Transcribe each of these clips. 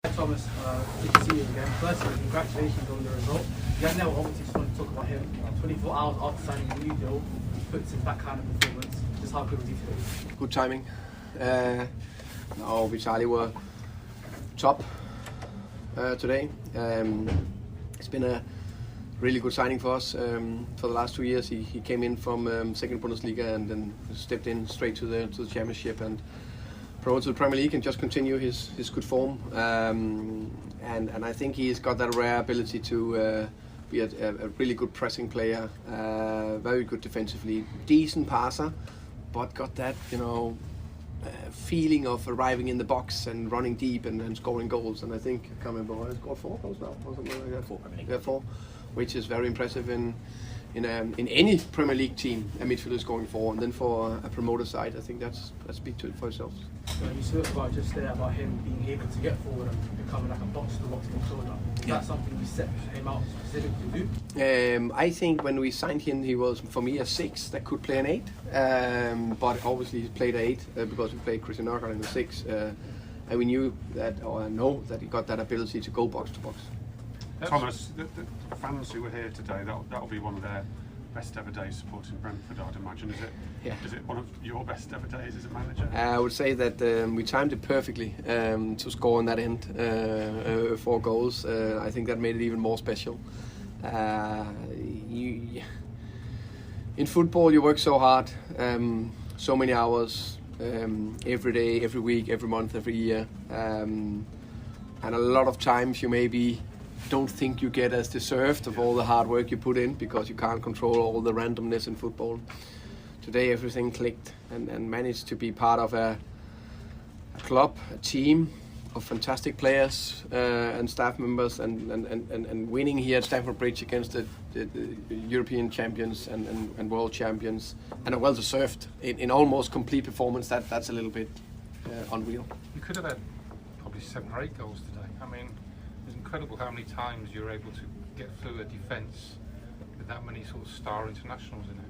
Hi Thomas, good to see you again. Firstly, congratulations on the result. Janelt, obviously just want to talk about him. 24 hours after signing a new deal, he puts in that kind of performance. Just how good was he today? Good timing. No, Vitaly were top today. It's been a really good signing for us. For the last 2 years, he came in from second Bundesliga and then stepped in straight to the Championship and promoted to the Premier League and just continue his good form. And I think he's got that rare ability to be a really good pressing player, very good defensively, decent passer, but got that feeling of arriving in the box and running deep and scoring goals. And I think I can't remember, I scored 4 goals now or something like that. 4 Premier League. Yeah, 4, which is very impressive in any Premier League team. A midfielder scoring 4, and then for a promoter side, I think that speaks to it for itself. You spoke about just there about him being able to get forward and becoming like a box-to-box midfielder. Is that something you set him out specifically to do? I think when we signed him, he was for me a 6 that could play an 8. But obviously he played 8 because we played Christian Eriksen in the 6, and we knew that, or I know that he got that ability to go box to box. Thomas, the fans who were here today, that'll be one of their best ever days supporting Brentford, I'd imagine. Is it? Yeah. Is it one of your best ever days as a manager? I would say that we timed it perfectly to score on that end, 4 goals. I think that made it even more special. In football, you work so hard, so many hours, every day, every week, every month, every year, and a lot of times you maybe don't think you get as deserved of all the hard work you put in because you can't control all the randomness in football. Today everything clicked and managed to be part of a club, a team of fantastic players and staff members and winning here at Stamford Bridge against the European champions and world champions, and a well-deserved in almost complete performance. That's a little bit unreal. You could have had probably 7 or 8 goals today. I mean, it's incredible how many times you're able to get through a defence with that many sort of star internationals in it.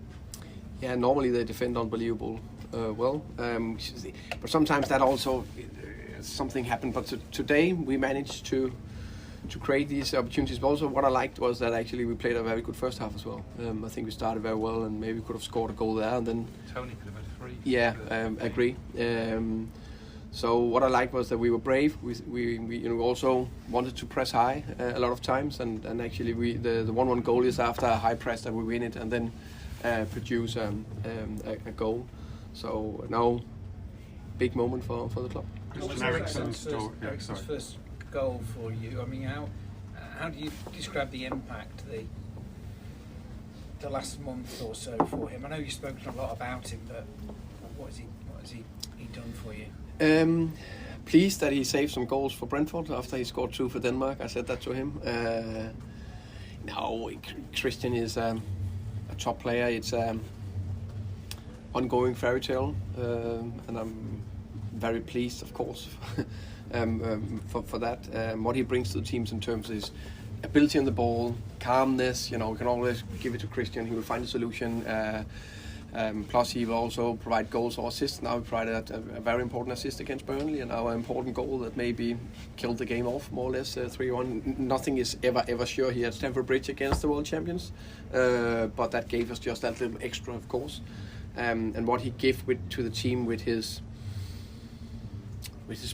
Yeah, normally they defend unbelievable well, but sometimes that also something happened. But today we managed to create these opportunities. But also what I liked was that actually we played a very good first half as well. I think we started very well and maybe could have scored a goal there. And then Tony could have had 3. Yeah, agree. So what I liked was that we were brave. We also wanted to press high a lot of times, and actually the 1-1 goal is after a high press that we win it and then produce a goal. So now, big moment for the club. Eriksen's first goal for you. I mean, how do you describe the impact the last month or so for him? I know you've spoken a lot about him, but what has he done for you? Pleased that he saved some goals for Brentford after he scored 2 for Denmark. I said that to him. No, Christian is a top player. It's ongoing fairy tale, and I'm very pleased, of course, for that. What he brings to the teams in terms of his ability on the ball, calmness. We can always give it to Christian. He will find a solution. Plus he will also provide goals or assists. Now he provided a very important assist against Burnley and our important goal that maybe killed the game off more or less 3-1. Nothing is ever sure here at Stamford Bridge against the world champions, but that gave us just that little extra, of course. And what he gave to the team with his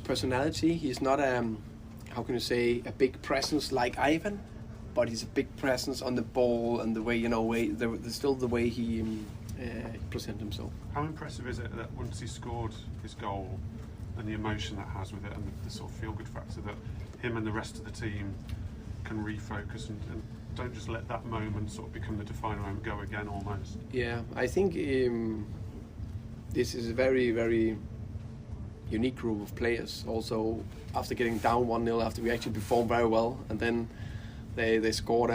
personality. He's not a big presence like Ivan, but he's a big presence on the ball and the way still the way he present himself. How impressive is it that once he scored his goal and the emotion that has with it and the sort of feel-good factor, that him and the rest of the team can refocus and don't just let that moment sort of become the defining moment, go again almost? Yeah, I think this is a very, very unique group of players. Also, after getting down 1-0, after we actually performed very well, and then they scored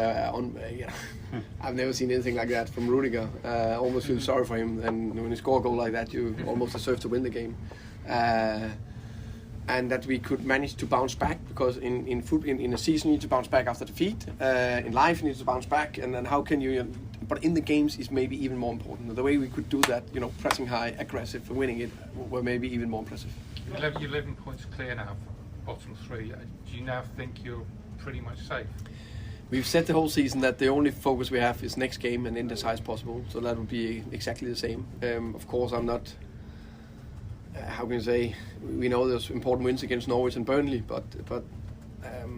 I've never seen anything like that from Rudiger. I almost feel sorry for him, and when you score a goal like that, you almost deserve to win the game. And that we could manage to bounce back, because in a season you need to bounce back after defeat. In life you need to bounce back, and then how can you? But in the games is maybe even more important. The way we could do that, pressing high, aggressive, winning it, were maybe even more impressive. You're 11 points clear now bottom three. Do you now think you're pretty much safe? We've said the whole season that the only focus we have is next game and end as high as possible. So that would be exactly the same. Of course, I'm not. How can you say? We know there's important wins against Norwich and Burnley, but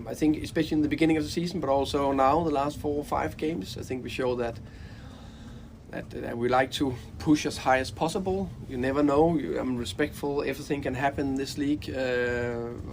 I think especially in the beginning of the season, but also now the last 4 or 5 games, I think we show that we like to push as high as possible. You never know. I'm respectful. Everything can happen in this league.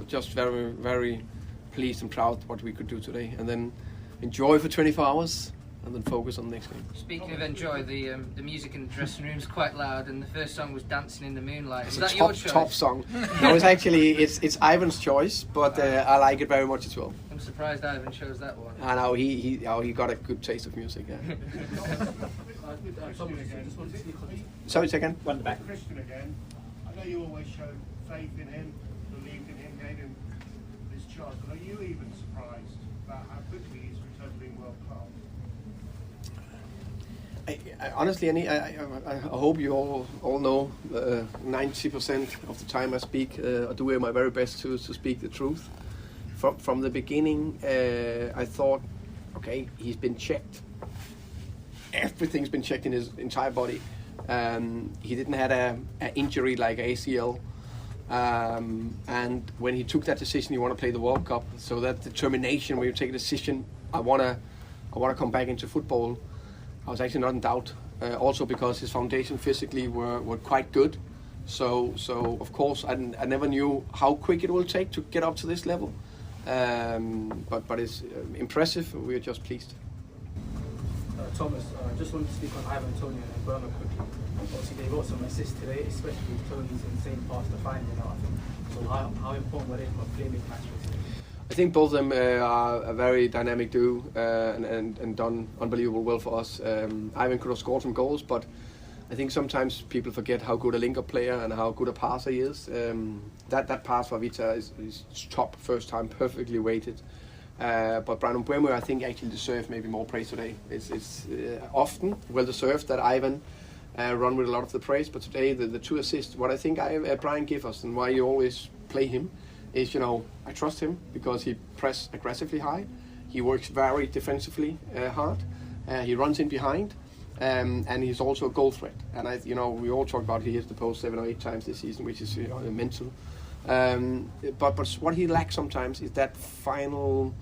Just very, very pleased and proud what we could do today, and then enjoy for 24 hours. And then focus on the next game. Speaking of enjoy, the music in the dressing room is quite loud, and the first song was "Dancing in the Moonlight." It's Is that a your choice? top song. No, it's actually it's Ivan's choice, but I like it very much as well. I'm surprised Ivan chose that one. I know he got a good taste of music. Yeah. Sorry, second. One back. Christian again. I know you always show faith in him, believed in him, gave him this chance, but are you even surprised about how quickly he's returned to being world class? Honestly, I hope you all know 90% of the time I speak, I do my very best to speak the truth. From the beginning, I thought, okay, he's been checked. Everything's been checked in his entire body. He didn't have an injury like ACL. And when he took that decision, he want to play the World Cup. So that determination, when you take a decision, I wanna come back into football. I was actually not in doubt. Also because his foundation physically were quite good. So of course I never knew how quick it will take to get up to this level. But it's impressive. We're just pleased. Thomas, just wanted to speak on Ivan Toney and Burma quickly. Obviously, they got some assists today, especially with Tony's insane pass to find it out. I think. So how important were they from a playmaking aspect? I think both of them are a very dynamic duo and done unbelievable well for us. Ivan could have scored some goals, but I think sometimes people forget how good a link-up player and how good a passer he is. That pass for Vita is top first time, perfectly weighted. But Brandon Bremer, I think, actually deserved maybe more praise today. It's often well deserved that Ivan run with a lot of the praise, but today the 2 assists. What I think Brian gave us and why you always play him is, I trust him because he press aggressively high. He works very defensively hard. He runs in behind, and he's also a goal threat. And we all talk about he hits the post 7 or 8 times this season, which is mental. But what he lacks sometimes is that final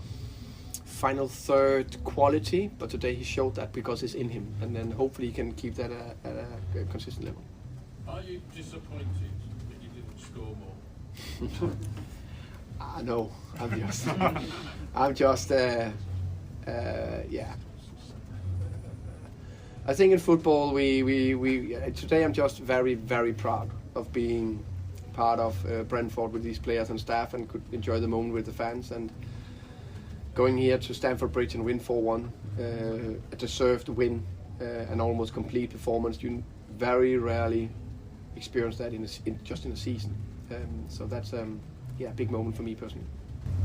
third quality. But today he showed that because it's in him, and then hopefully he can keep that at a consistent level. Are you disappointed that you didn't score more? No, I'm just, yeah. I think in football, we today I'm just very, very proud of being part of Brentford with these players and staff, and could enjoy the moment with the fans, and going here to Stamford Bridge and win 4-1, a deserved win, an almost complete performance. You very rarely experience that just in a season. So that's a big moment for me personally.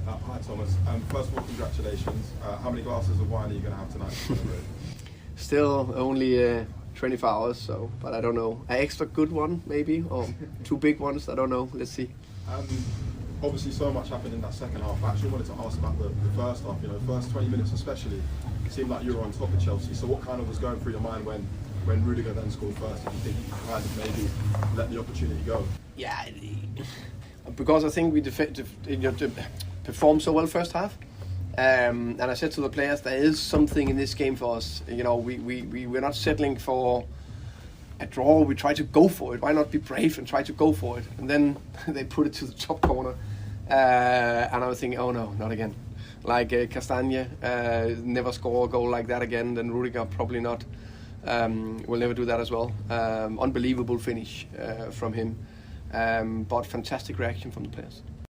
Hi Thomas. First of all, congratulations. How many glasses of wine are you going to have tonight? Still only 24 hours, but I don't know. An extra good one maybe, or 2 big ones. I don't know. Let's see. Obviously, so much happened in that second half. I actually wanted to ask about the first half. First 20 minutes especially, it seemed like you were on top of Chelsea. So what kind of was going through your mind when Rudiger then scored first? Did you think you kind of maybe let the opportunity go? Yeah, because I think we performed so well first half. And I said to the players, there is something in this game for us. We're not settling for a draw. We try to go for it. Why not be brave and try to go for it? And then they put it to the top corner. And I was thinking, oh no, not again. Like Castagne, never score a goal like that again. Then Rudiger probably not. Will never do that as well. Unbelievable finish from him. But fantastic reaction from the players.